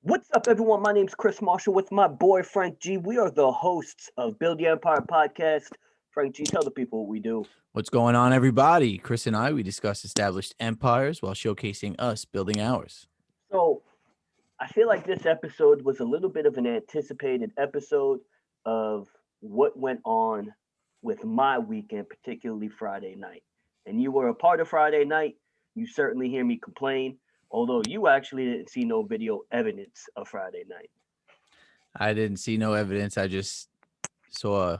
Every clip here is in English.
What's up, everyone? My name's Chris Marshall with my boy Frank G. We are the hosts of Build Your Empire podcast. Frank G, tell the people what we do. What's going on, everybody? Chris and I, we discuss established empires while showcasing us building ours. So, I feel like this episode was a little bit of an anticipated episode of what went on with my weekend, particularly Friday night. And you were a part of Friday night. You certainly hear me complain, although you actually didn't see no video evidence of Friday night. I didn't see no evidence. I just saw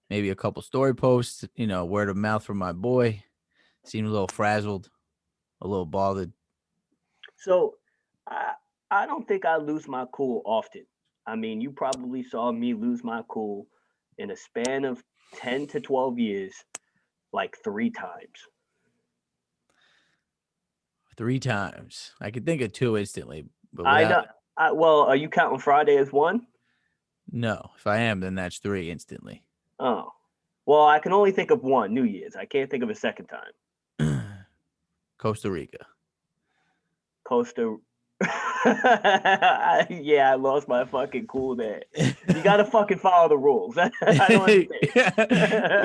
maybe a couple story posts, word of mouth from my boy. Seemed a little frazzled, a little bothered. So I I don't think I lose my cool often. I mean, you probably saw me lose my cool in a span of 10 to 12 years like 3 times. 3 times. I could think of two instantly, but I without know. Well, are you counting Friday as one? no. If I am, then that's three instantly. Oh. Well, I can only think of one, New Year's. I can't think of a second time. Costa Rica. Costa Yeah, I lost my fucking cool there. You gotta fucking follow the rules. I don't understand.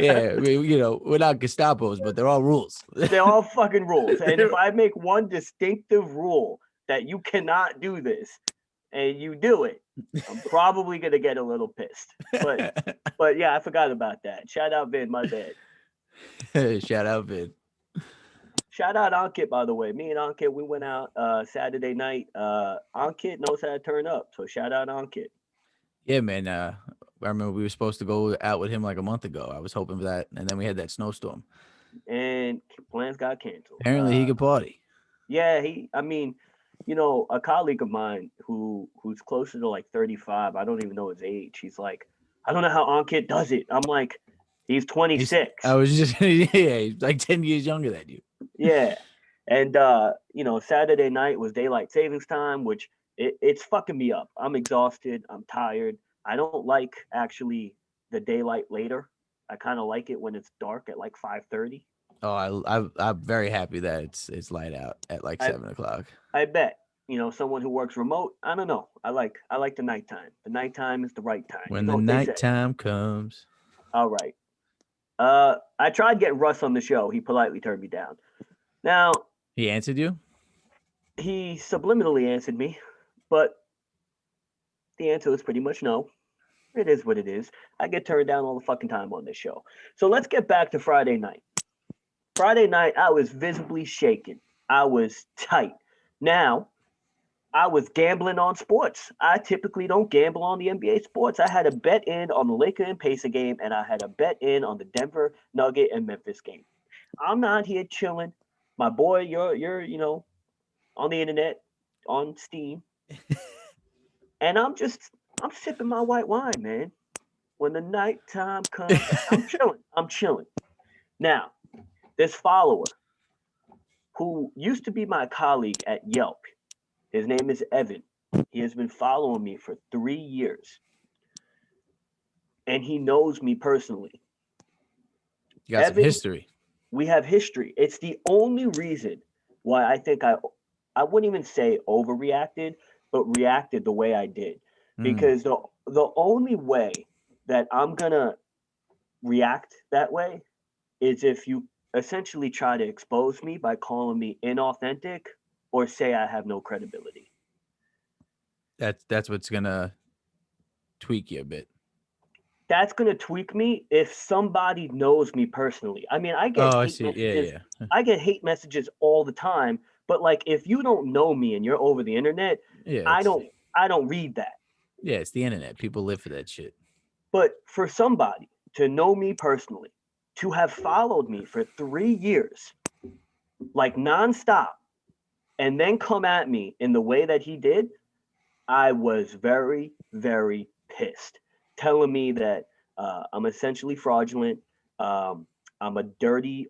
Yeah, I mean, we're not Gestapos, but they're all rules. They're all fucking rules. And if I make one distinctive rule that you cannot do this and you do it, I'm probably gonna get a little pissed. But yeah, I forgot about that. Shout out Vid, my bad. Shout out, Vid. Shout out Ankit, by the way. Me and Ankit, we went out Saturday night. Ankit knows how to turn up. So shout out Ankit. Yeah, man. I remember we were supposed to go out with him like a month ago. I was hoping for that, and then we had that snowstorm. And plans got canceled. Apparently, he could party. Yeah, I mean, a colleague of mine who's closer to like 35, I don't even know his age. He's like, I don't know how Ankit does it. I'm like, he's 26. I was just, yeah, he's like 10 years younger than you. Yeah. And, Saturday night was daylight savings time, which it's fucking me up. I'm exhausted. I'm tired. I don't like actually the daylight later. I kind of like it when it's dark at like 5:30. Oh, I'm very happy that it's light out at like 7 o'clock. I bet. Someone who works remote, I don't know. I like the nighttime. The nighttime is the right time. When the nighttime comes. All right. I tried getting Russ on the show. He politely turned me down. Now, he answered you? He subliminally answered me, but the answer is pretty much no. It is what it is. I get turned down all the fucking time on this show. So let's get back to Friday night. Friday night, I was visibly shaken. I was tight. Now, I was gambling on sports. I typically don't gamble on the NBA sports. I had a bet in on the Laker and Pacer game, and I had a bet in on the Denver Nugget and Memphis game. I'm not here chilling. My boy, you're on the internet, on Steam, and I'm sipping my white wine, man. When the nighttime comes, I'm chilling. I'm chilling. Now, this follower who used to be my colleague at Yelp, his name is Evan. He has been following me for 3 years. And he knows me personally. You got some history. We have history. It's the only reason why I think I wouldn't even say overreacted, but reacted the way I did. Because the only way that I'm gonna react that way is if you essentially try to expose me by calling me inauthentic or say I have no credibility. That's what's gonna tweak you a bit. That's gonna tweak me if somebody knows me personally. I mean, I get hate messages. Yeah. I get hate messages all the time, but like if you don't know me and you're over the internet, I don't read that. Yeah, it's the internet. People live for that shit. But for somebody to know me personally, to have followed me for 3 years, like nonstop, and then come at me in the way that he did, I was very, very pissed. Telling me that I'm essentially fraudulent. I'm a dirty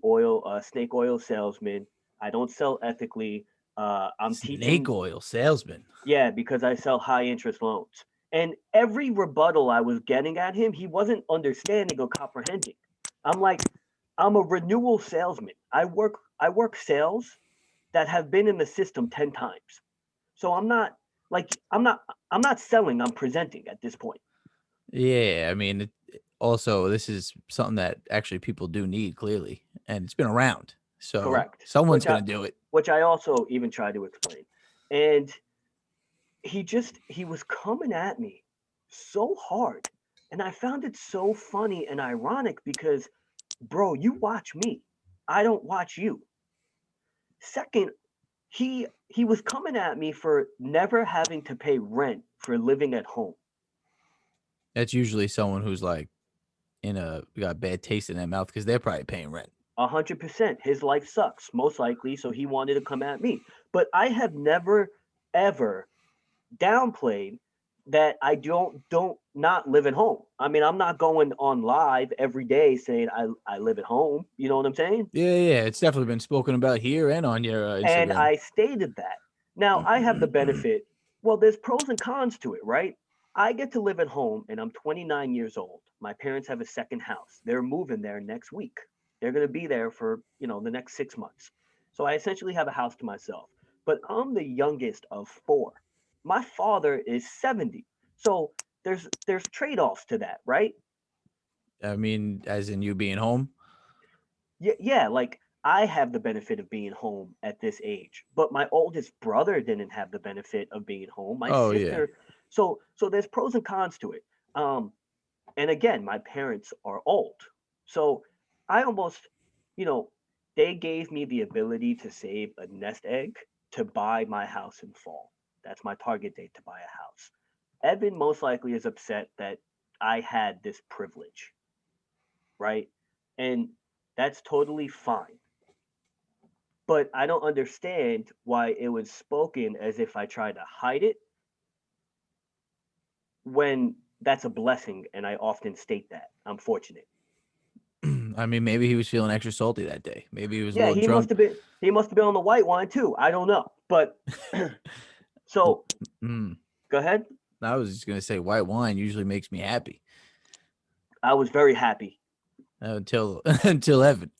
snake oil salesman. I don't sell ethically. I'm snake oil salesman. Yeah, because I sell high interest loans. And every rebuttal I was getting at him, he wasn't understanding or comprehending. I'm like, I'm a renewal salesman. I work sales that have been in the system 10 times. So I'm not Like I'm not selling, I'm presenting at this point. Yeah, I mean, also this is something that actually people do need clearly, and it's been around, so Correct. someone's gonna do it. Which I also even tried to explain. And he was coming at me so hard. And I found it so funny and ironic because bro, you watch me. I don't watch you. Second, he was coming at me for never having to pay rent for living at home. That's usually someone who's like got bad taste in their mouth because they're probably paying rent. 100%. His life sucks, most likely, so he wanted to come at me. But I have never ever downplayed that I don't not live at home. I mean, I'm not going on live every day saying I live at home. You know what I'm saying? Yeah, it's definitely been spoken about here and on your And Instagram. I stated that. Now I have the benefit. Well, there's pros and cons to it, right? I get to live at home and I'm 29 years old. My parents have a second house. They're moving there next week. They're going to be there for, the next 6 months. So I essentially have a house to myself. But I'm the youngest of four. My father is 70. So there's trade-offs to that, right? I mean, as in you being home. Yeah, yeah, like I have the benefit of being home at this age, but my oldest brother didn't have the benefit of being home. My Oh yeah. sister, so there's pros and cons to it. Um, and again, my parents are old, so I almost, you know, they gave me the ability to save a nest egg to buy my house in fall. That's my target date to buy a house. Evan most likely is upset that I had this privilege, right? And that's totally fine. But I don't understand why it was spoken as if I tried to hide it when that's a blessing, and I often state that. I'm fortunate. I mean, maybe he was feeling extra salty that day. Maybe he was a Yeah, little drunk. he must have been on the white wine too. I don't know. But Well, so mm, go ahead. I was just gonna say white wine usually makes me happy I was very happy until until Evan.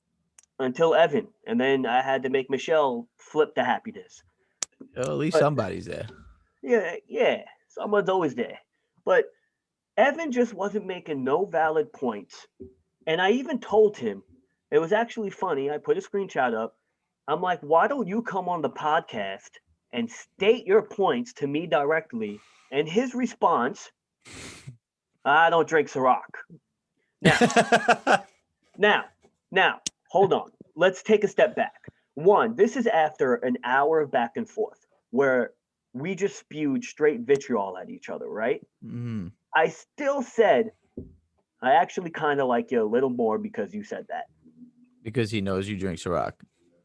until Evan, and then I had to make Michelle flip the happiness. Well, at least But somebody's there. yeah, yeah, someone's always there. But Evan just wasn't making no valid points. And I even told him, it was actually funny. I put a screenshot up. I'm like, why don't you come on the podcast and state your points to me directly? And his response, I don't drink Ciroc. Now, now, now, hold on. Let's take a step back. One, this is after an hour of back and forth where we just spewed straight vitriol at each other, right? Mm, I still said, I actually kind of like you a little more because you said that. because he knows you drink Ciroc.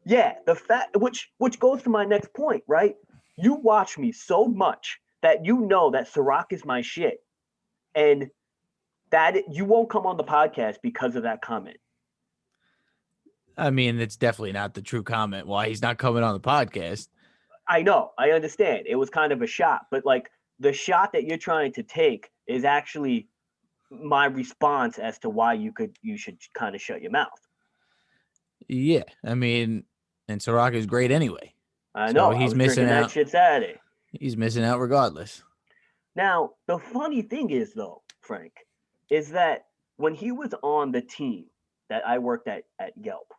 Yeah, the fact which goes to my next point, right? You watch me so much that you know that Ciroc is my shit, and you won't come on the podcast because of that comment. I mean, it's definitely not the true comment why he's not coming on the podcast. I know, I understand. It was kind of a shot, but like the shot that you're trying to take is actually my response as to why you should kind of shut your mouth. Yeah, I mean, and Ciroc is great anyway. I So know, I he's was missing drinking that out. shit Saturday. He's missing out regardless. Now, the funny thing is, though, Frank, is that when he was on the team that I worked at Yelp,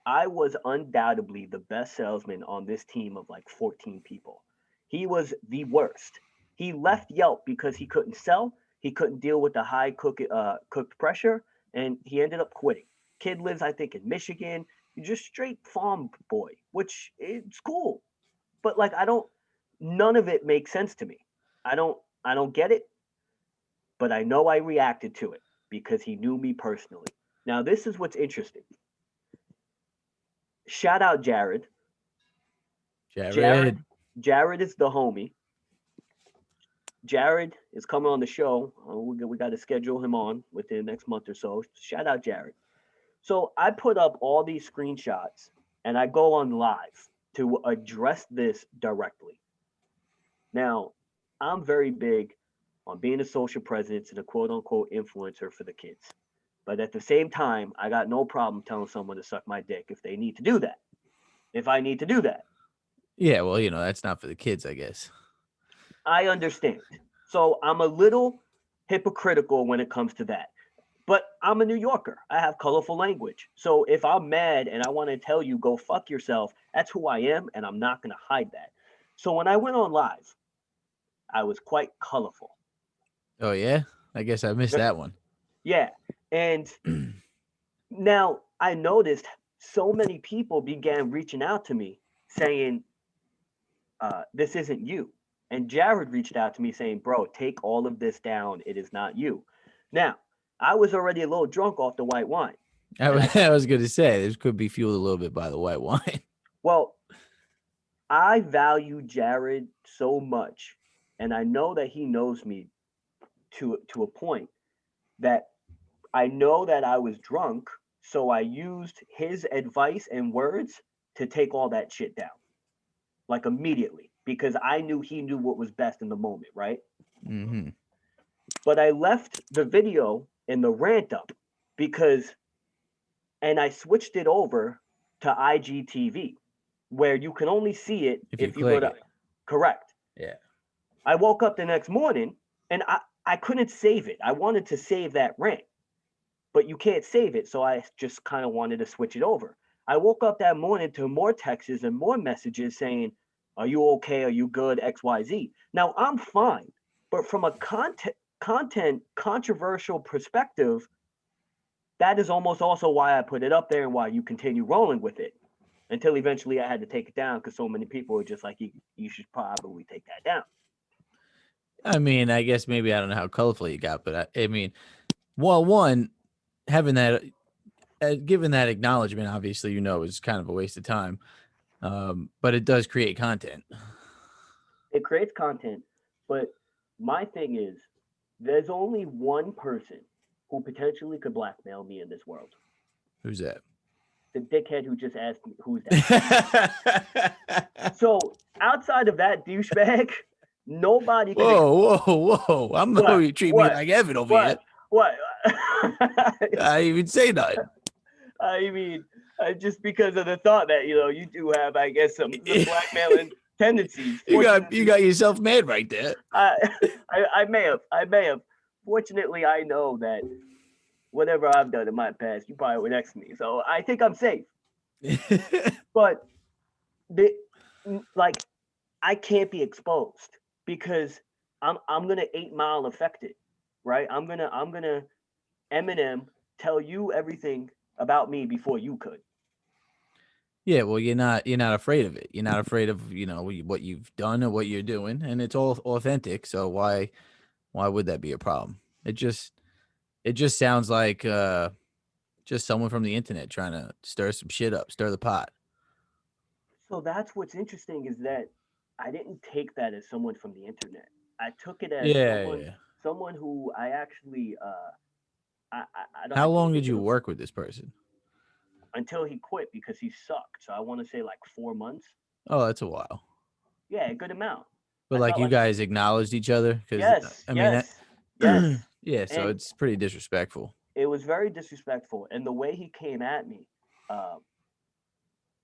I was undoubtedly the best salesman on this team of like 14 people. He was the worst. He left Yelp because he couldn't sell, he couldn't deal with the high cooked pressure, and he ended up quitting. Kid lives, I think, in Michigan. He's just straight farm boy, which it's cool. But like none of it makes sense to me. I don't get it, but I know I reacted to it because he knew me personally. Now this is what's interesting. Shout out Jared. Jared Jared. Jared is the homie. Jared is coming on the show. We got to schedule him on within the next month or so. Shout out Jared. So I put up all these screenshots and I go on live to address this directly. Now, I'm very big on being a social presence and a quote unquote influencer for the kids. But at the same time, I got no problem telling someone to suck my dick if they need to do that. If I need to do that. Yeah, well, that's not for the kids, I guess. I understand. So I'm a little hypocritical when it comes to that. But I'm a New Yorker. I have colorful language. So if I'm mad and I want to tell you go fuck yourself, that's who I am and I'm not going to hide that. So when I went on live, I was quite colorful. Oh yeah, I guess I missed that one. Yeah. And now I noticed so many people began reaching out to me saying, this isn't you. And Jared reached out to me saying, bro, take all of this down. It is not you. Now, I was already a little drunk off the white wine. And I, I was going to say this could be fueled a little bit by the white wine. well, I value Jared so much. And I know that he knows me to a point that I know that I was drunk. So I used his advice and words to take all that shit down, like immediately, because I knew he knew what was best in the moment, right? Mm-hmm. But I left the video and the rant up because, and I switched it over to IGTV, where you can only see it If you if you go click to, it. correct. Yeah. I woke up the next morning and I couldn't save it. I wanted to save that rant, but you can't save it. So I just kind of wanted to switch it over. I woke up that morning to more texts and more messages saying, are you okay? Are you good? XYZ. Now I'm fine, but from a content controversial perspective, that is almost also why I put it up there and why you continue rolling with it until eventually I had to take it down because so many people were just like, you should probably take that down. I mean, I guess maybe I don't know how colorful you got, but I mean, well, one having that, given that acknowledgement, obviously, is kind of a waste of time. But it does create content. It creates content, but my thing is, there's only one person who potentially could blackmail me in this world. Who's that? The dickhead who just asked me, who's that? So outside of that douchebag, nobody could. Whoa, whoa, whoa! I'm What? you treat me What? like Evan over here. What? What? I didn't even say nothing. I mean, just because of the thought that you do have, I guess, some blackmailing tendencies. You got yourself mad right there. I may have. Fortunately, I know that whatever I've done in my past, you probably were next to me, so I think I'm safe. But the like, I can't be exposed because I'm gonna 8 Mile affect it, right? I'm gonna Eminem tell you everything about me before you could. Yeah, well, you're not afraid of it. You're not afraid of what you've done or what you're doing, and it's all authentic. So why would that be a problem? It just sounds like just someone from the internet trying to stir some shit up, stir the pot. So that's what's interesting is that I didn't take that as someone from the internet. I took it as Yeah. someone who I actually I How long can't did think of you work with this person? until he quit because he sucked. So I want to say like 4 months. Oh, that's a while. Yeah, a good amount. But I like felt you like guys acknowledged each other because yes, I mean that. yes, yes, Yeah, so and it's pretty disrespectful. it was very disrespectful. And the way he came at me, uh,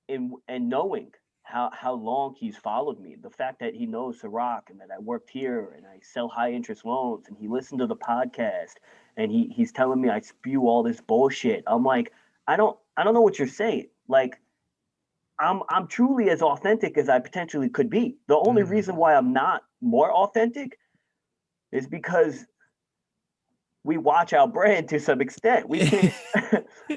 and knowing how long he's followed me, the fact that he knows Ciroc and that I worked here and I sell high interest loans and he listened to the podcast and he's telling me I spew all this bullshit. I'm like, I don't know what you're saying. Like I'm truly as authentic as I potentially could be. The only reason why I'm not more authentic is because we watch our brand to some extent. We can't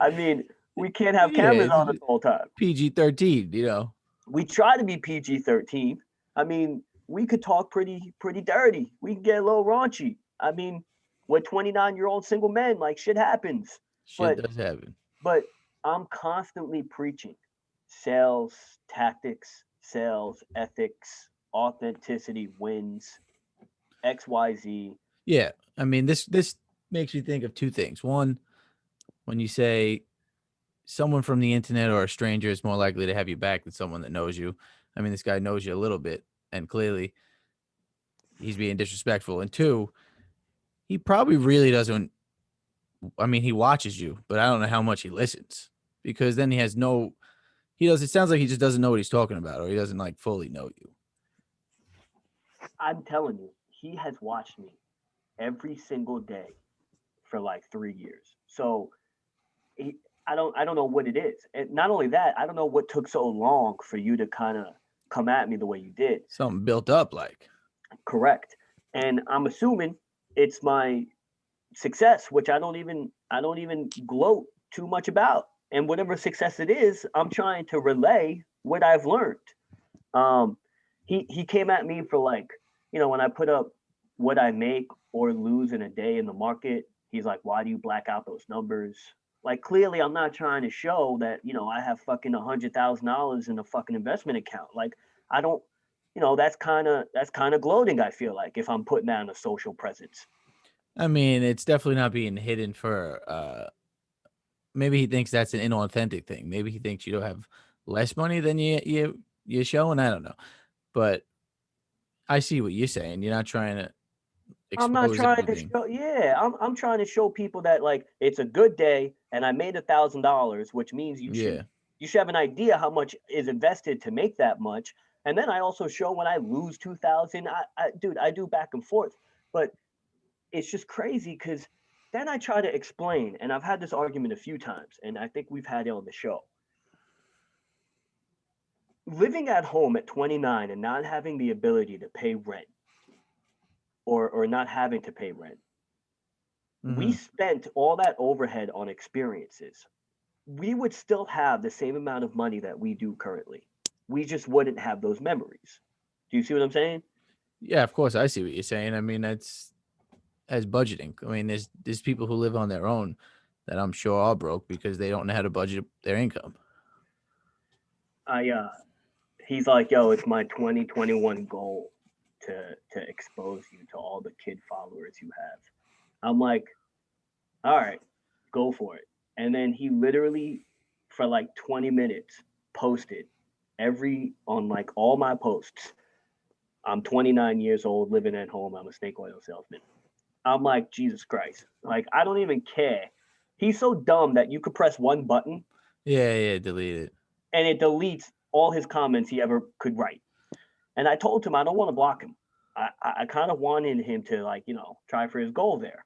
I mean, we can't have Yeah, cameras it's on us all the time. PG-13. We try to be PG-13. I mean, we could talk pretty dirty. We can get a little raunchy. I mean, we're 29-year-old single men, like shit happens. Shit But does happen. but I'm constantly preaching sales tactics, sales ethics, authenticity wins, XYZ. Yeah, I mean this makes me think of two things. One, when you say someone from the internet or a stranger is more likely to have you back than someone that knows you. I mean, this guy knows you a little bit, and clearly he's being disrespectful. And two, he probably really doesn't. I mean, he watches you, but I don't know how much he listens because then he has no. He does. It sounds like he just doesn't know what he's talking about, or he doesn't like fully know you. I'm telling you, he has watched me every single day for like 3 years. So he, I don't know what it is. And not only that, I don't know what took so long for you to kind of come at me the way you did. Something built up like. Correct. And I'm assuming it's my success, which I don't even gloat too much about. And whatever success it is, I'm trying to relay what I've learned. Um, he came at me for like, when I put up what I make or lose in a day in the market, he's like, "Why do you black out those numbers?" Like clearly, I'm not trying to show that I have fucking $100,000 in a fucking investment account. Like I don't, that's kind of gloating. I feel like if I'm putting that in a social presence. I mean, it's definitely not being hidden for maybe he thinks that's an inauthentic thing. Maybe he thinks you don't have less money than you show, and I don't know. But I see what you're saying. You're not trying to I'm not expose trying to everything. show. Yeah, I'm trying to show people that like it's a good day and I made $1,000, which means you should Yeah. you should have an idea how much is invested to make that much. And then I also show when I lose 2,000. Dude, I do back and forth, but it's just crazy because then I try to explain, and I've had this argument a few times, and I think we've had it on the show. Living at home at 29 and not having the ability to pay rent or not having to pay rent, we Hmm. spent all that overhead on experiences. We would still have the same amount of money that we do currently. We just wouldn't have those memories. Do you see what I'm saying? Yeah, of course I see what you're saying. I mean, that's as budgeting. I mean, there's people who live on their own that I'm sure are broke because they don't know how to budget their income. I He's like, "Yo, it's my 2021 goal to expose you to all the kid followers you have." I'm like, "All right, go for it." And then he literally for like 20 minutes posted every on like all my posts. I'm 29 years old, living at home. I'm a snake oil salesman. I'm like, Jesus Christ. Like, I don't even care. He's so dumb that you could press one button Yeah, yeah, delete it. and it deletes all his comments he ever could write. And I told him I don't want to block him. I kind of wanted him to, like, try for his goal there.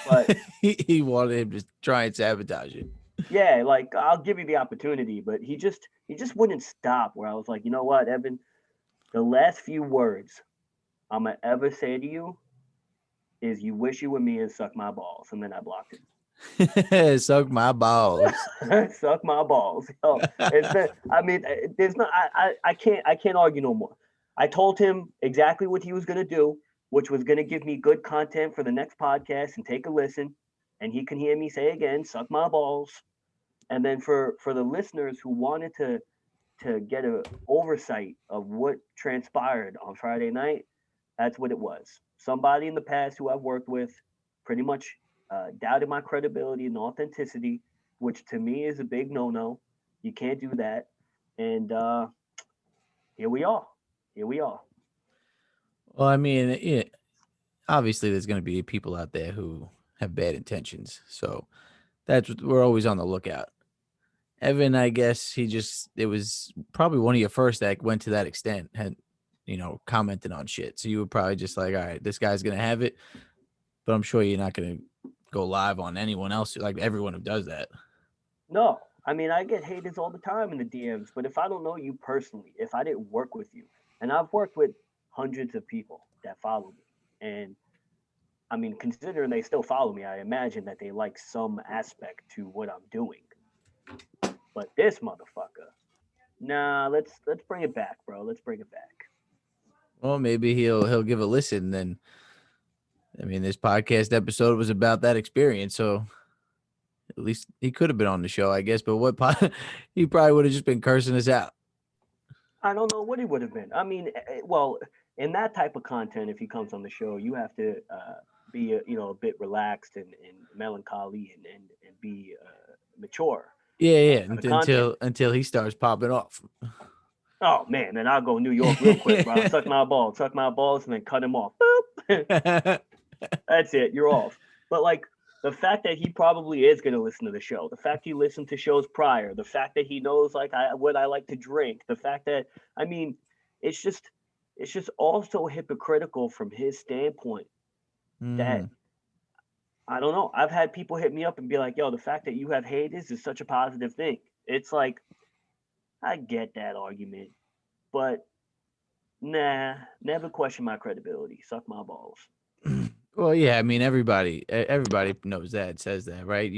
But He wanted him to try and sabotage it. yeah, like I'll give you the opportunity, but he just wouldn't stop. Where I was like, you know what, Evan, the last few words I'm gonna ever say to you is you wish you were me and suck my balls, and then I blocked him. Suck my balls. Suck my balls. Yo, it's been. I mean, there's not. I can't argue no more. I told him exactly what he was gonna do, which was gonna give me good content for the next podcast and take a listen, and he can hear me say again, "Suck my balls." And then for the listeners who wanted to get a oversight of what transpired on Friday night, that's what it was. Somebody in the past who I've worked with pretty much doubted my credibility and authenticity, which to me is a big no-no. You can't do that. And here we are. Here we are. Well, I mean, yeah, obviously there's going to be people out there who have bad intentions. So we're always on the lookout. Evan, I guess it was probably one of your first that went to that extent, had, commented on shit. So you were probably just like, all right, this guy's going to have it. But I'm sure you're not going to go live on anyone else, like everyone who does that. No, I mean, I get haters all the time in the DMs, but if I don't know you personally, if I didn't work with you, and I've worked with hundreds of people that follow me, and I mean, considering they still follow me, I imagine that they like some aspect to what I'm doing. But this motherfucker, nah, let's bring it back, bro. Let's bring it back. Well, maybe he'll give a listen. Then, I mean, this podcast episode was about that experience, so at least he could have been on the show, I guess. But he probably would have just been cursing us out. I don't know what he would have been. I mean, well, in that type of content, if he comes on the show, you have to be a bit relaxed and melancholy and be mature Yeah, yeah. for the content. Until he starts popping off. Oh man, then I'll go New York real quick, bro. Suck my balls, and then cut him off. That's it. You're off. But like the fact that he probably is going to listen to the show, the fact he listened to shows prior, the fact that he knows like what I like to drink, the fact that I mean, it's just it's just also hypocritical from his standpoint that Mm. I don't know. I've had people hit me up and be like, "Yo, the fact that you have haters is such a positive thing." It's like I get that argument, but nah, never question my credibility. Suck my balls. Well, yeah, I mean everybody knows that, says that, right?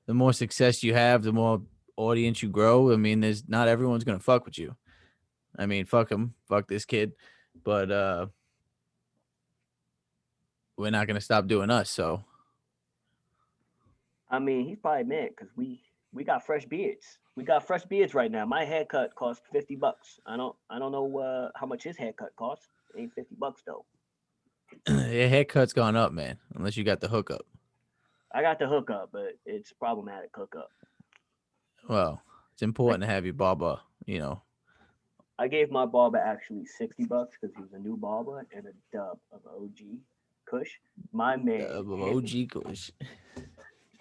The more success you have, the more audience you grow. I mean, there's not everyone's gonna fuck with you. I mean, fuck him, fuck this kid, but we're not gonna stop doing us. So I mean, he's probably mad because we got fresh beards. We got fresh beards right now. My haircut cost $50. I don't know how much his haircut costs. It ain't $50 though. your haircut's gone up, man. Unless you got the hookup. I got the hookup, but it's problematic hookup. Well, it's I, important to have your barber. I gave my barber actually $60 because he was a new barber and a dub of OG Kush. My man hit me, OG Kush.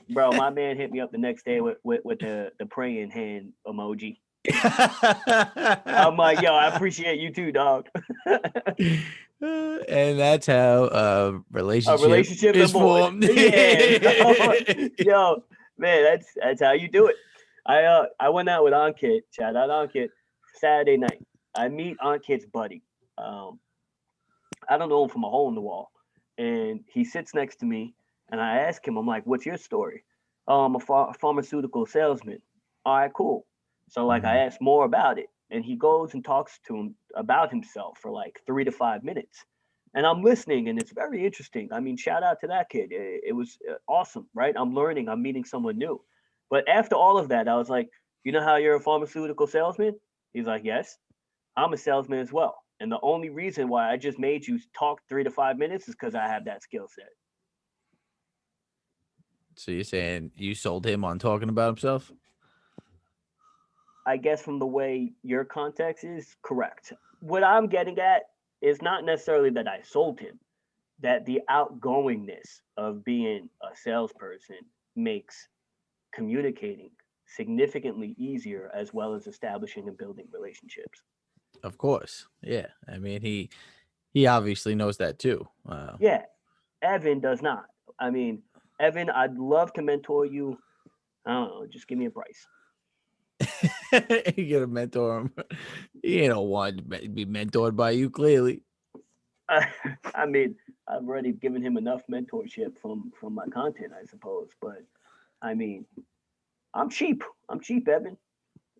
bro. My man hit me up the next day with the praying hand emoji. I'm like, yo, I appreciate you too, dog. And that's how a A relationship relationship is and board. formed. Yeah, yo, man, that's how you do it. I went out with Ankit, shout out Ankit, Saturday night. I meet Ankit's buddy. Um, I don't know him from a hole in the wall, and he sits next to me, and I ask him, I'm like, "What's your story?" "Oh, I'm a pharmaceutical salesman." All right, cool. So like I Mhm. asked more about it, and he goes and talks to him about himself for like 3 to 5 minutes, and I'm listening, and it's very interesting. I mean, shout out to that kid. It was awesome, right? I'm learning. I'm meeting someone new. But after all of that, I was like, you know how you're a pharmaceutical salesman? He's like, yes. I'm a salesman as well. And the only reason why I just made you talk 3 to 5 minutes is because I have that skill set. So you're saying you sold him on talking about himself? I guess from the way your context is correct. What I'm getting at is not necessarily that I sold him, that the outgoingness of being a salesperson makes communicating significantly easier as well as establishing and building relationships. Of course. Yeah. I mean, he obviously knows that too. Yeah, Evan does not. I mean, Evan, I'd love to mentor you. I don't know, just give me a price. You gotta mentor him. He ain't no one to be mentored by you, clearly. I mean, I've already given him enough mentorship from my content, I suppose. But I mean, I'm cheap. I'm cheap, Evan.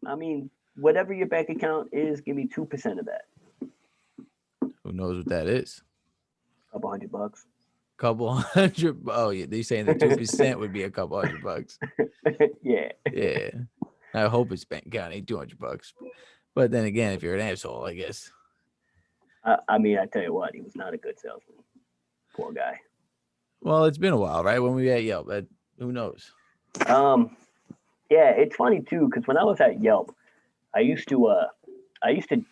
I mean, whatever your bank account is, give me 2% of that. Who knows what that is? Couple $100. Couple hundred. Oh, yeah. They saying the 2% would be a couple $100. Yeah. Yeah. I hope his bank account ain't $200. But then again, if you're an asshole, I guess. I mean, I tell you what, he was not a good salesman. Poor guy. Well, it's been a while, right? When we at Yelp, but who knows? Um, yeah, it's funny too because when I was at Yelp, I used to I used to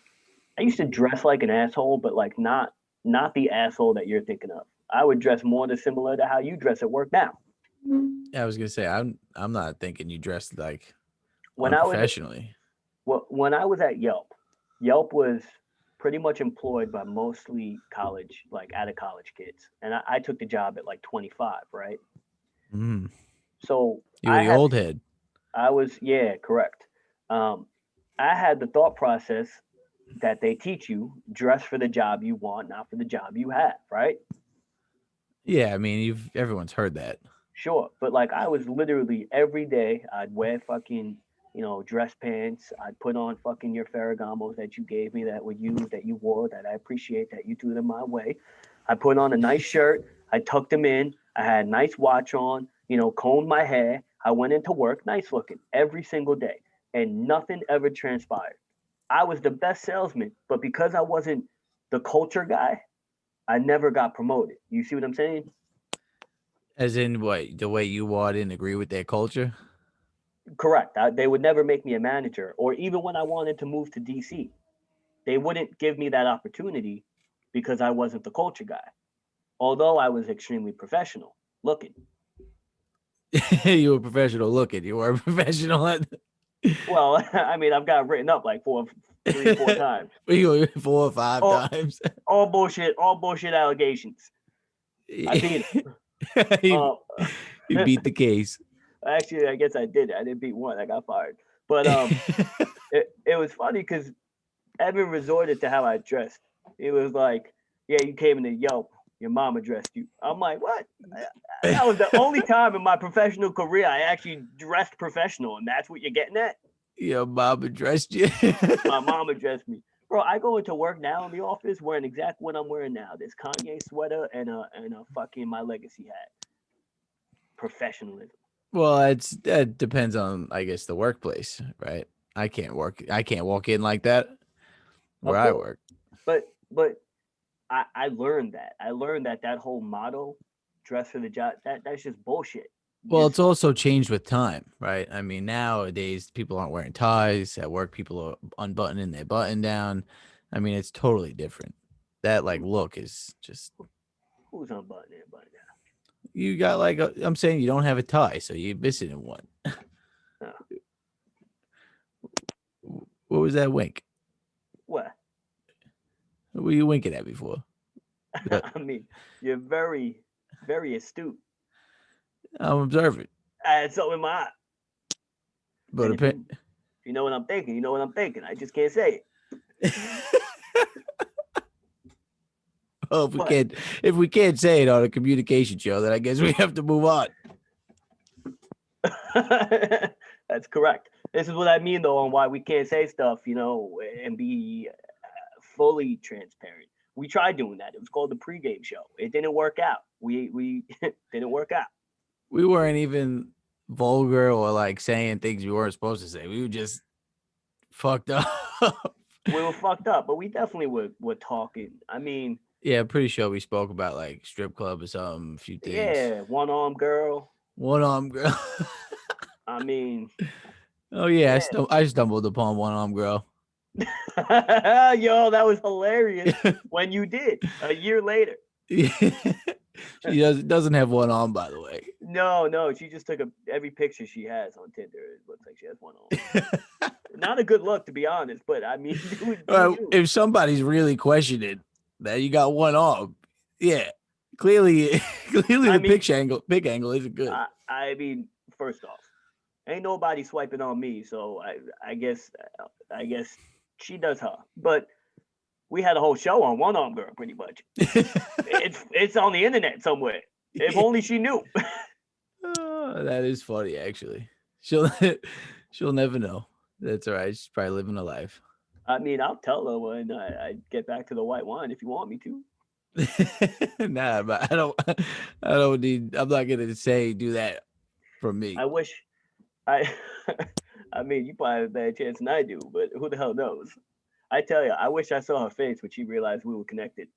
I used to dress like an asshole, but like not the asshole that you're thinking of. I would dress more to similar to how you dress at work now. Yeah, I was gonna say I'm not thinking you dressed like When I was unprofessionally. when I was at Yelp, Yelp was pretty much employed by mostly college, like out of college kids, and I took the job at like 25, right? Mm. So You were the old head. I was, yeah, correct. Um, I had the thought process that they teach you: dress for the job you want, not for the job you have, right? Yeah, I mean, everyone's heard that. Sure, but like I was literally every day I'd wear fucking dress pants. I'd put on fucking your Ferragamos that you gave me that were used that you wore that I appreciate that you threw them my way. I put on a nice shirt. I tucked them in. I had a nice watch on. Combed my hair. I went into work, nice looking every single day, and nothing ever transpired. I was the best salesman, but because I wasn't the culture guy, I never got promoted. You see what I'm saying? As in what, the way you wore didn't agree with their culture? Correct. They would never make me a manager, or even when I wanted to move to DC, they wouldn't give me that opportunity because I wasn't the culture guy. Although I was extremely professional looking. You were professional looking. You were a professional at Well, I mean, I've got written up like 3 or 4 times. We go 4 or 5 All, times. all bullshit allegations. I beat him. you, you beat the case. Actually, I guess I did. I didn't beat one. I got fired. But it was funny because Evan resorted to how I dressed. It was like, yeah, you came in the Yelp. Your mama dressed you. I'm like, what? That was the only time in my professional career I actually dressed professional, and that's what you're getting at? Your mama dressed you. My mama dressed me. Bro, I go into work now in the office wearing exactly what I'm wearing now. This Kanye sweater and a fucking My Legacy hat. Professionalism. Well, that depends on, I guess, the workplace, right? I can't walk in like that where Of I course. work. But I learned that. I learned that whole motto, dress for the job, that's just bullshit. Well, Just it's also changed with time, right? I mean, nowadays people aren't wearing ties. At work, people are unbuttoning their button down. I mean, it's totally different. That like look is just who's unbuttoning it button you got like I'm saying you don't have a tie, so you're missing in one. down? What was that wink? What? What were you winking at before? I mean, you're very, very astute. I'm observing, I had something in my eye. but And if you know what I'm thinking, you know what I'm thinking. I just can't say it. well, if we can't say it on a communication show, then I guess we have to move on. That's correct. This is what I mean, though, on why we can't say stuff, and be fully transparent. We tried doing that. It was called the pregame show. It didn't work out. We didn't work out. We weren't even vulgar or like saying things we weren't supposed to say. We were just fucked up. We were fucked up, but we definitely were talking. I mean, yeah, I'm pretty sure we spoke about like strip club or something, a few things. yeah, one arm girl. One arm girl. I mean, oh yeah, I stumbled upon one arm girl. yo, that was hilarious when you did a year later. She doesn't have one arm, by the way. No, she just took every picture she has on Tinder. It looks like she has one arm. Not a good look, to be honest. But I mean, if somebody's really questioning that you got one arm, yeah, clearly the big angle isn't good. I mean, first off, ain't nobody swiping on me, so I guess she does her. But we had a whole show on one arm girl, pretty much. it's on the internet somewhere. If only she knew. Oh, that is funny, actually. She'll never know. That's all right. She's probably living a life. I mean, I'll tell her when I get back to the white wine if you want me to. Nah, but I don't need. I'm not gonna say do that from me. I wish. I mean, you probably have a bad chance than I do, but who the hell knows? I tell you, I wish I saw her face when she realized we were connected.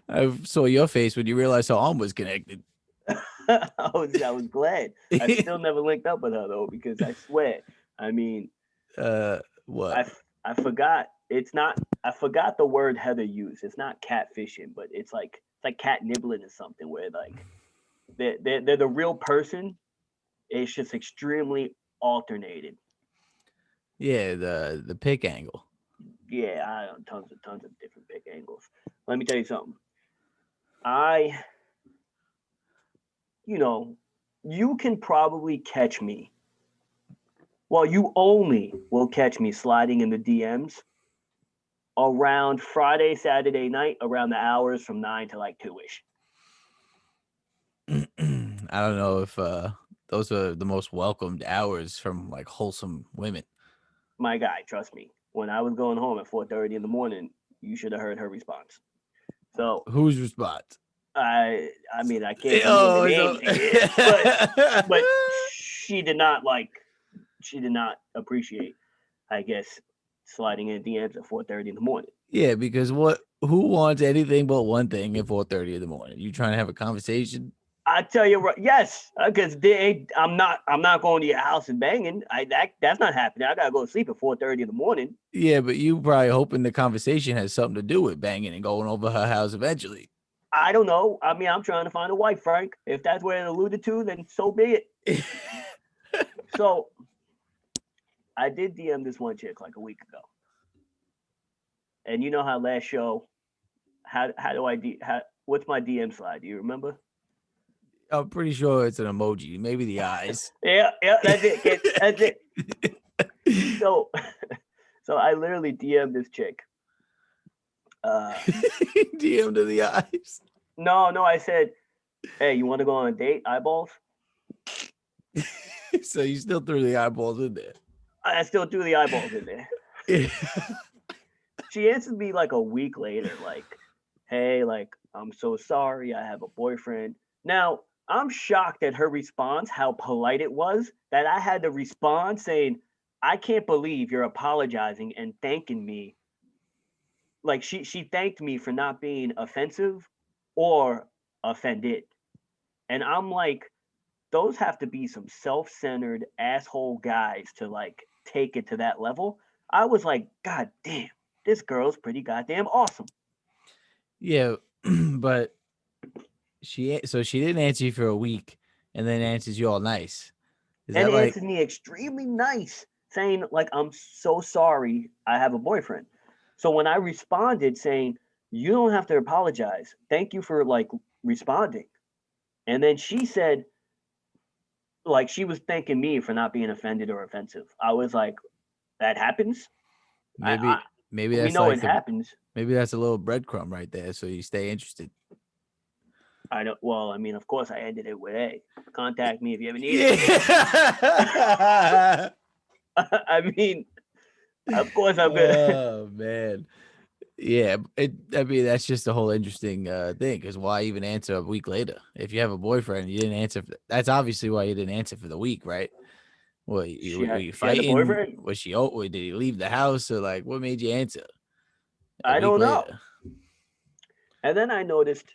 I saw your face when you realized her arm was connected. I was glad. I still never linked up with her though, because I swear, I mean, what? I forgot. It's not. I forgot the word Heather used. It's not catfishing, but it's like cat nibbling or something. Where like they're the real person. It's just extremely alternated. Yeah, the pick angle. Yeah, I don't tons of different pick angles. Let me tell you something. You can probably catch me. Well, you only will catch me sliding in the DMs around Friday, Saturday night, around the hours from 9 to like 2-ish. I don't know if those are the most welcomed hours from like wholesome women. My guy, trust me. When I was going home at 4:30 in the morning, you should have heard her response. So whose response? I mean, I can't but she did not appreciate, I guess, sliding in DMs at 4:30 in the morning. Yeah, because who wants anything but one thing at 4:30 in the morning? You trying to have a conversation? I tell you what, yes, because I'm not going to your house and banging. That's not happening. I gotta go to sleep at 4:30 in the morning. Yeah, but you probably hoping the conversation has something to do with banging and going over her house eventually. I don't know. I mean, I'm trying to find a wife, Frank. If that's what it alluded to, then so be it. So I did DM this one chick like a week ago, and you know how last show, how do I what's my DM slide? Do you remember? I'm pretty sure it's an emoji, maybe the eyes. Yeah, that's it, kid. That's it. So, so I literally DM'd this chick. DM to the eyes. No, I said, hey, you want to go on a date? Eyeballs. So you still threw the eyeballs in there. I still threw the eyeballs in there. Yeah. She answered me like a week later, like, hey, like, I'm so sorry, I have a boyfriend. Now, I'm shocked at her response, how polite it was, that I had to respond saying, I can't believe you're apologizing and thanking me. Like she thanked me for not being offensive or offended. And I'm like, those have to be some self-centered asshole guys to like take it to that level. I was like, God damn, this girl's pretty goddamn awesome. Yeah, but she didn't answer you for a week and then answers you all nice. Is And that like answered me extremely nice, saying, like, I'm so sorry I have a boyfriend. So when I responded saying, you don't have to apologize. Thank you for like responding. And then she said, like, she was thanking me for not being offended or offensive. I was like, that happens. I maybe we that's know like it happens. maybe that's a little breadcrumb right there, so you stay interested. I don't. Well, I mean, of course, I ended it with, "Hey, contact me if you ever need it." Yeah. I mean, of course, I'm good. Oh man. Yeah, I mean, that's just a whole interesting thing. Because why even answer a week later? If you have a boyfriend, you didn't answer. That's obviously why you didn't answer for the week, right? Well, were you She had a fighting? boyfriend. Was she? Oh, did he leave the house? Or like, what made you answer a I week don't know. later? And then I noticed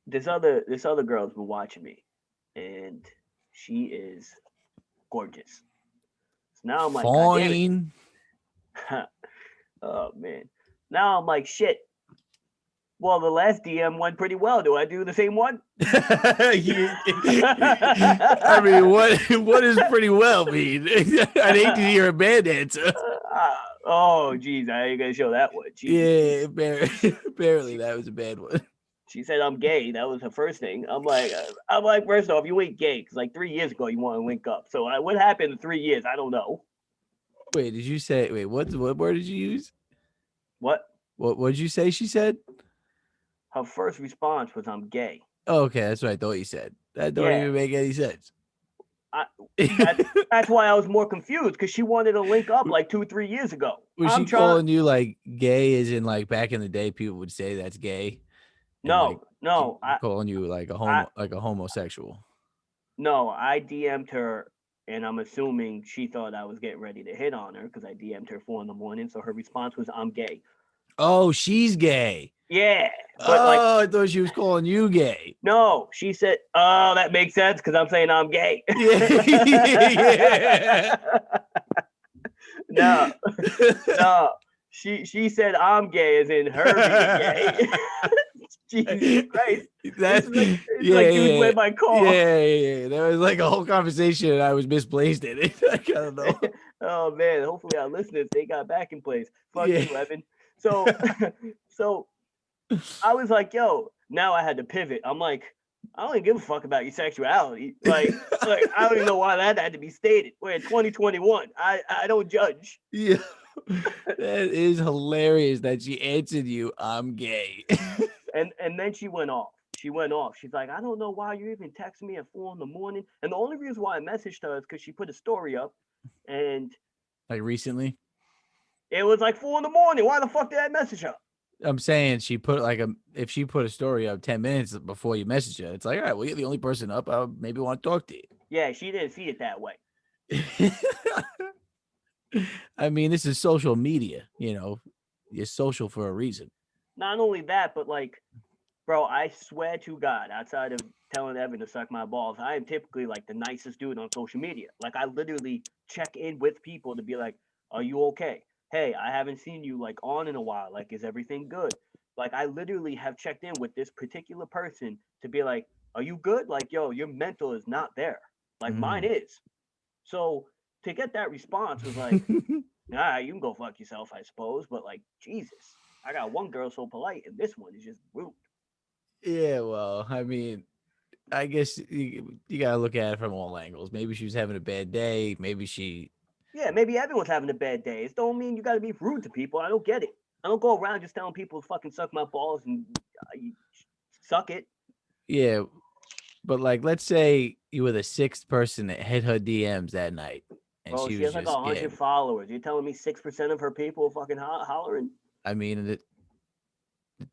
this other girl's been watching me, and she is gorgeous. So now I'm like, God damn it. Fine. Oh man. Now I'm like, shit. Well, the last DM went pretty well. Do I do the same one? I mean, what is pretty well mean? I'd hate to hear a bad answer. Oh, geez, I ain't gonna show that one. Yeah, apparently that was a bad one. She said I'm gay. That was her first thing. I'm like, first off, you ain't gay because like 3 years ago you want to link up. So what happened in 3 years? I don't know. Wait, did you say? Wait, what word did you use? What? What did you say? She said. Her first response was I'm gay. Oh, okay, that's what I thought you said. That don't Yeah, even make any sense. I, that's why I was more confused because she wanted to link up like 2-3 years ago. Was I'm she trying. calling you like gay? As in like back in the day, people would say that's gay, and like No, no, she calling you like a I, homosexual. no, I DM'd her, and I'm assuming she thought I was getting ready to hit on her because I DM'd her 4 in the morning. So her response was I'm gay. Oh, she's gay. Yeah, but like, Oh, I thought she was calling you gay. no, she said, oh, that makes sense because I'm saying I'm gay. Yeah. No, no. She said I'm gay as in her being gay. Jesus Christ. That's It's like dude played my call. Yeah. There was like a whole conversation and I was misplaced in it. I don't know. Oh man, hopefully our listeners they got back in place. Fuck Yeah. you, Evan. So so I was like, yo, now I had to pivot. I'm like, I don't even give a fuck about your sexuality. Like I don't even know why that had to be stated. We're in 2021. I don't judge. Yeah. That is hilarious that she answered you, I'm gay. And then she went off. She went off. She's like, I don't know why you even texted me at 4 in the morning. And the only reason why I messaged her is because she put a story up, and Like recently? it was like 4 in the morning. Why the fuck did I message her? I'm saying she put like if she put a story up 10 minutes before you message her, it's like, all right, well, you're the only person up. I maybe want to talk to Yeah, she didn't see it that way. you. I mean, this is social media, you're social for a reason. Not only that, but like, bro, I swear to God, outside of telling Evan to suck my balls, I am typically like the nicest dude on social media. Like, I literally check in with people to be like, are you okay? Hey, I haven't seen you like on in a while. Like, is everything good? Like, I literally have checked in with this particular person to be like, are you good? Like, yo, your mental is not there. Like, mine is. So to get that response was like, nah, you can go fuck yourself, I suppose. But like, Jesus, I got one girl so polite, and this one is just rude. Yeah, well, I mean, I guess you gotta look at it from all angles. Maybe she was having a bad day. Maybe she. Yeah, maybe everyone's having a bad day. It don't mean you got to be rude to people. I don't get it. I don't go around just telling people to fucking suck my balls and you suck it. Yeah, but like, let's say you were the sixth person that hit her DMs that night, and Bro, she she was has like just 100 getting. followers. You're telling me 6% of her people are fucking hollering? I mean,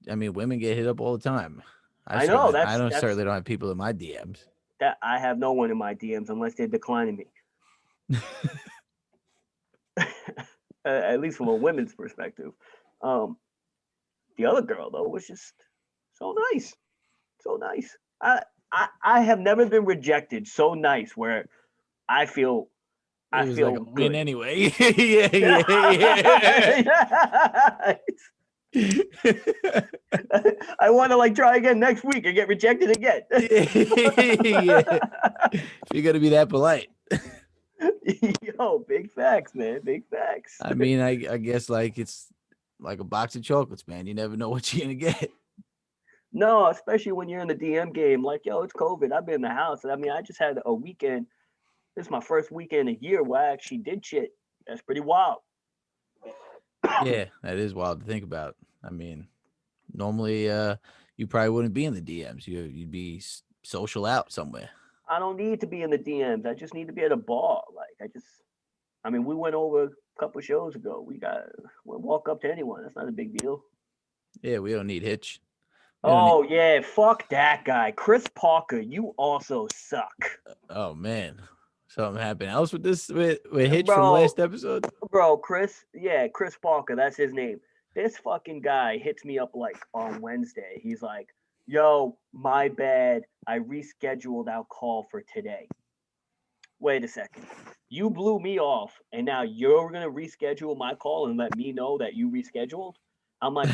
women get hit up all the time. I know I don't that's certainly don't have people in my DMs. that I have no one in my DMs unless they're declining me. At least from a women's perspective. Um, the other girl though was just so nice, so nice. I have never been rejected so nice where I feel It I was like feel a win good. anyway. Yeah. I want to like try again next week and get rejected again. Yeah. If you're gonna be that polite. Yo, big facts, man. Big facts. I mean, I guess like it's like a box of chocolates, man. You never know what you're gonna get. No, especially when you're in the DM game. Like, yo, it's COVID. I've been in the house. I mean, I just had a weekend. This is my first weekend in a year where I actually did shit. That's pretty wild. Yeah, that is wild to think about. I mean, normally you probably wouldn't be in the DMs. You'd be social out somewhere. I don't need to be in the DMs. I just need to be at a bar. I mean, we went over a couple shows ago. We'll walk up to anyone. That's not a big deal. Yeah, we don't need Hitch. We don't need. Oh yeah, fuck that guy, Chris Parker. You also suck, Oh man, something happened else with this with Hitch from bro. last episode. Bro, Chris. Yeah, Chris Parker. That's his name. This fucking guy hits me up like on Wednesday. He's like, "Yo, my bad. I rescheduled our call for today." Wait a second. You blew me off, and now you're gonna reschedule my call and let me know that you rescheduled? I'm like,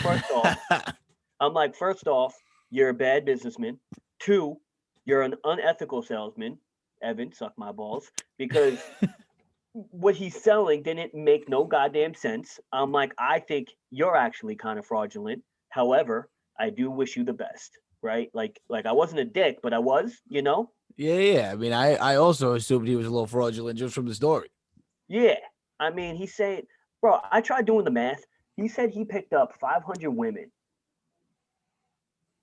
first off, you're a bad businessman. Two, you're an unethical salesman. Evan, suck my balls. Because what he's selling didn't make no goddamn sense. I'm like, I think you're actually kind of fraudulent. However, I do wish you the best, right? Like I wasn't a dick, but I was, you know? Yeah. I mean, I also assumed he was a little fraudulent just from the story. Yeah. I mean, he's saying, bro, I tried doing the math. He said he picked up 500 women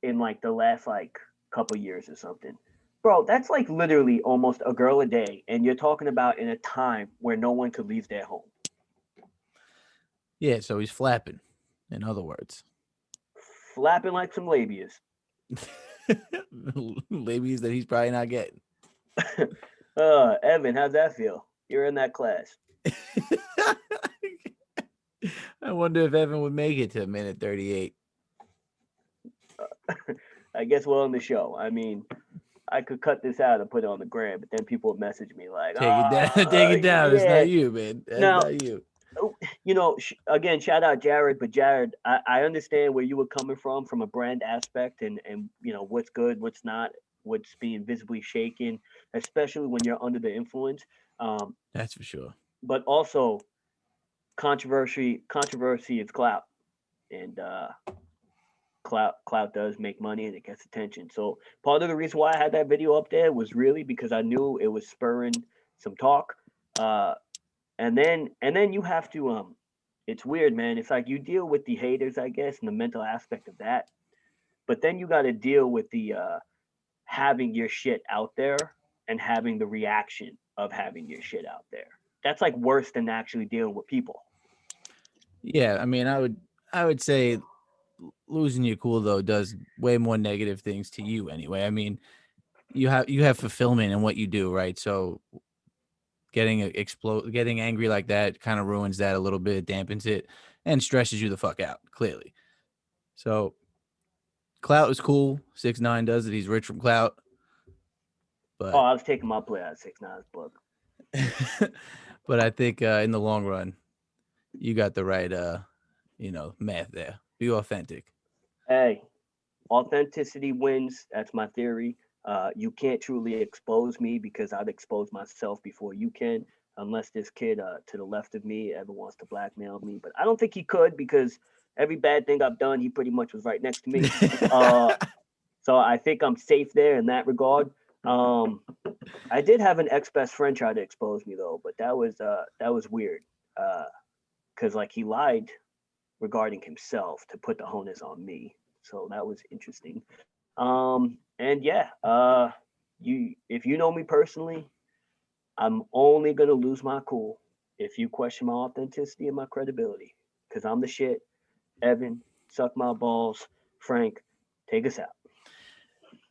in like the last like couple years or something. Bro, that's like literally almost a girl a day, and you're talking about in a time where no one could leave their home. Yeah, so he's flapping. In other words, Flapping like some labias. ladies that he's probably not getting. Evan, how's that feel? You're in that class. I wonder if Evan would make it to minute 38. I guess we'll end the show. I mean, I could cut this out and put it on the gram, but then people would message me like, Take it down. Take it down. It's yeah. not you, man. That's Now, not you. you know, again, shout out Jared, but Jared, I understand where you were coming from a brand aspect and you know what's good, what's not, what's being visibly shaken, especially when you're under the influence. That's for sure. But also controversy is clout, and clout does make money and it gets attention. So part of the reason why I had that video up there was really because I knew it was spurring some talk. And then you have to it's weird, man. It's like you deal with the haters, I guess, and the mental aspect of that. But then you got to deal with the having your shit out there and having the reaction of having your shit out there. That's like worse than actually dealing with people. Yeah, I mean, I would say losing your cool though does way more negative things to you anyway. I mean, you have fulfillment in what you do, right? So getting angry like that kind of ruins that a little bit, dampens it, and stresses you the fuck out, clearly. So clout is cool. 6ix9ine does it. He's rich from clout. Oh, But I was taking my play out of 6ix9ine's book. but I think in the long run, you got the right math there. Be authentic. Hey, authenticity wins. That's my theory. You can't truly expose me because I'd expose myself before you can. unless this kid to the left of me ever wants to blackmail me. But I don't think he could because every bad thing I've done, he pretty much was right next to me. So I think I'm safe there in that regard. Um, I did have an ex best friend try to expose me though, but that was weird. Because like he lied regarding himself to put the onus on me. So that was interesting. And yeah, you if you know me personally, I'm only gonna lose my cool if you question my authenticity and my credibility. Cause I'm the shit. Evan, suck my balls. Frank, take us out.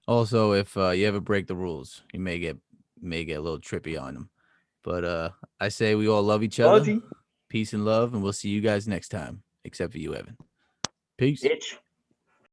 Also, if you ever break the rules, you may get a little trippy on them. But I say we all love each other. Fuzzy, Peace and love, and we'll see you guys next time. Except for you, Evan. Peace. bitch.